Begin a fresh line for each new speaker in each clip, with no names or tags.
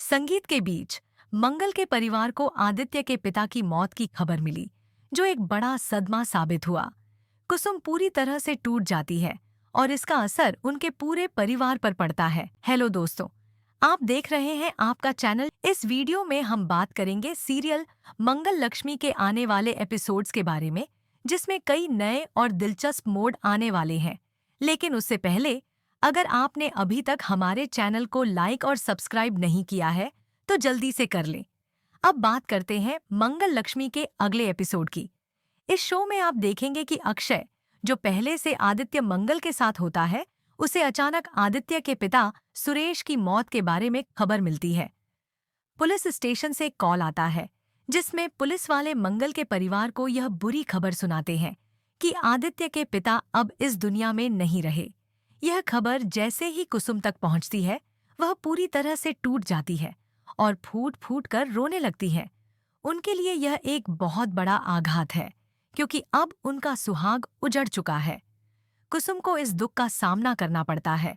संगीत के बीच मंगल के परिवार को आदित्य के पिता की मौत की खबर मिली, जो एक बड़ा सदमा साबित हुआ। कुसुम पूरी तरह से टूट जाती है और इसका असर उनके पूरे परिवार पर पड़ता है। हेलो दोस्तों, आप देख रहे हैं आपका चैनल। इस वीडियो में हम बात करेंगे सीरियल मंगल लक्ष्मी के आने वाले एपिसोड्स के बारे में, जिसमें कई नए और दिलचस्प मोड़ आने वाले हैं। लेकिन उससे पहले, अगर आपने अभी तक हमारे चैनल को लाइक और सब्सक्राइब नहीं किया है, तो जल्दी से कर लें। अब बात करते हैं मंगल लक्ष्मी के अगले एपिसोड की। इस शो में आप देखेंगे कि अक्षय, जो पहले से आदित्य मंगल के साथ होता है, उसे अचानक आदित्य के पिता सुरेश की मौत के बारे में खबर मिलती है। पुलिस स्टेशन से कॉल आता है, जिसमें पुलिस वाले मंगल के परिवार को यह बुरी खबर सुनाते हैं कि आदित्य के पिता अब इस दुनिया में नहीं रहे। यह खबर जैसे ही कुसुम तक पहुंचती है, वह पूरी तरह से टूट जाती है और फूट फूट कर रोने लगती है। उनके लिए यह एक बहुत बड़ा आघात है, क्योंकि अब उनका सुहाग उजड़ चुका है। कुसुम को इस दुख का सामना करना पड़ता है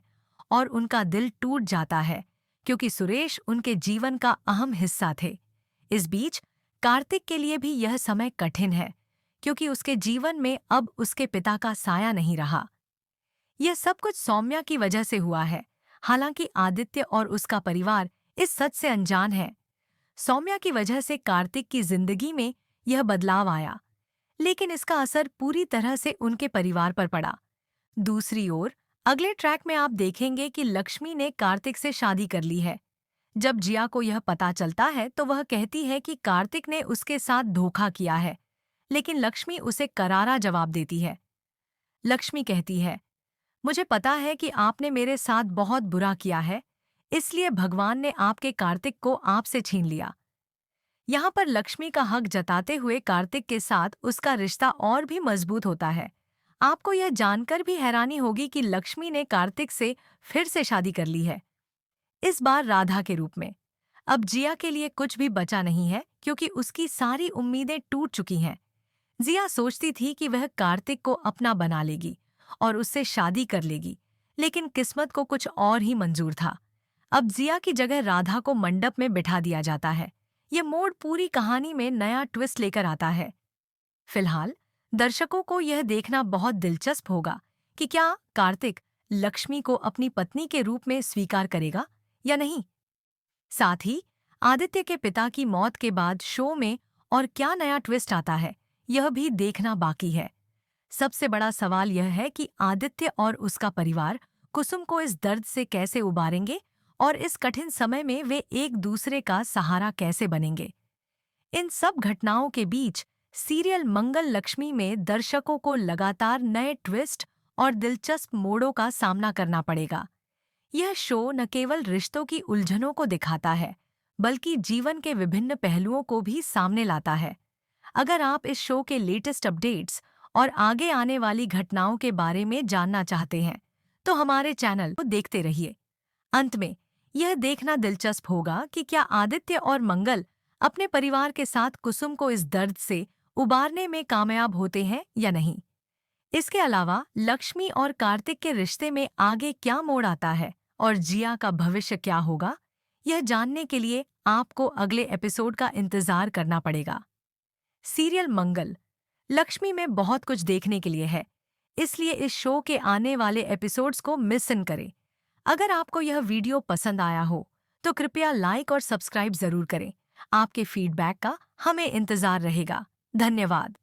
और उनका दिल टूट जाता है, क्योंकि सुरेश उनके जीवन का अहम हिस्सा थे। इस बीच कार्तिक के लिए भी यह समय कठिन है, क्योंकि उसके जीवन में अब उसके पिता का साया नहीं रहा। यह सब कुछ सौम्या की वजह से हुआ है, हालांकि आदित्य और उसका परिवार इस सच से अनजान है। सौम्या की वजह से कार्तिक की जिंदगी में यह बदलाव आया, लेकिन इसका असर पूरी तरह से उनके परिवार पर पड़ा। दूसरी ओर, अगले ट्रैक में आप देखेंगे कि लक्ष्मी ने कार्तिक से शादी कर ली है। जब जिया को यह पता चलता है, तो वह कहती है कि कार्तिक ने उसके साथ धोखा किया है, लेकिन लक्ष्मी उसे करारा जवाब देती है। लक्ष्मी कहती है, मुझे पता है कि आपने मेरे साथ बहुत बुरा किया है, इसलिए भगवान ने आपके कार्तिक को आपसे छीन लिया। यहाँ पर लक्ष्मी का हक जताते हुए कार्तिक के साथ उसका रिश्ता और भी मजबूत होता है। आपको यह जानकर भी हैरानी होगी कि लक्ष्मी ने कार्तिक से फिर से शादी कर ली है, इस बार राधा के रूप में। अब जिया के लिए कुछ भी बचा नहीं है, क्योंकि उसकी सारी उम्मीदें टूट चुकी हैं। जिया सोचती थी कि वह कार्तिक को अपना बना लेगी और उससे शादी कर लेगी, लेकिन किस्मत को कुछ और ही मंजूर था। अब जिया की जगह राधा को मंडप में बिठा दिया जाता है। यह मोड़ पूरी कहानी में नया ट्विस्ट लेकर आता है। फिलहाल दर्शकों को यह देखना बहुत दिलचस्प होगा कि क्या कार्तिक लक्ष्मी को अपनी पत्नी के रूप में स्वीकार करेगा या नहीं। साथ ही आदित्य के पिता की मौत के बाद शो में और क्या नया ट्विस्ट आता है, यह भी देखना बाकी है। सबसे बड़ा सवाल यह है कि आदित्य और उसका परिवार कुसुम को इस दर्द से कैसे उबारेंगे और इस कठिन समय में वे एक दूसरे का सहारा कैसे बनेंगे। इन सब घटनाओं के बीच सीरियल मंगल लक्ष्मी में दर्शकों को लगातार नए ट्विस्ट और दिलचस्प मोड़ों का सामना करना पड़ेगा। यह शो न केवल रिश्तों की उलझनों को दिखाता है, बल्कि जीवन के विभिन्न पहलुओं को भी सामने लाता है। अगर आप इस शो के लेटेस्ट अपडेट्स और आगे आने वाली घटनाओं के बारे में जानना चाहते हैं, तो हमारे चैनल को देखते रहिए। अंत में यह देखना दिलचस्प होगा कि क्या आदित्य और मंगल अपने परिवार के साथ कुसुम को इस दर्द से उबारने में कामयाब होते हैं या नहीं। इसके अलावा लक्ष्मी और कार्तिक के रिश्ते में आगे क्या मोड़ आता है और जिया का भविष्य क्या होगा, यह जानने के लिए आपको अगले एपिसोड का इंतजार करना पड़ेगा। सीरियल मंगल लक्ष्मी में बहुत कुछ देखने के लिए है, इसलिए इस शो के आने वाले एपिसोड्स को मिस न करें। अगर आपको यह वीडियो पसंद आया हो, तो कृपया लाइक और सब्सक्राइब जरूर करें। आपके फीडबैक का हमें इंतजार रहेगा। धन्यवाद।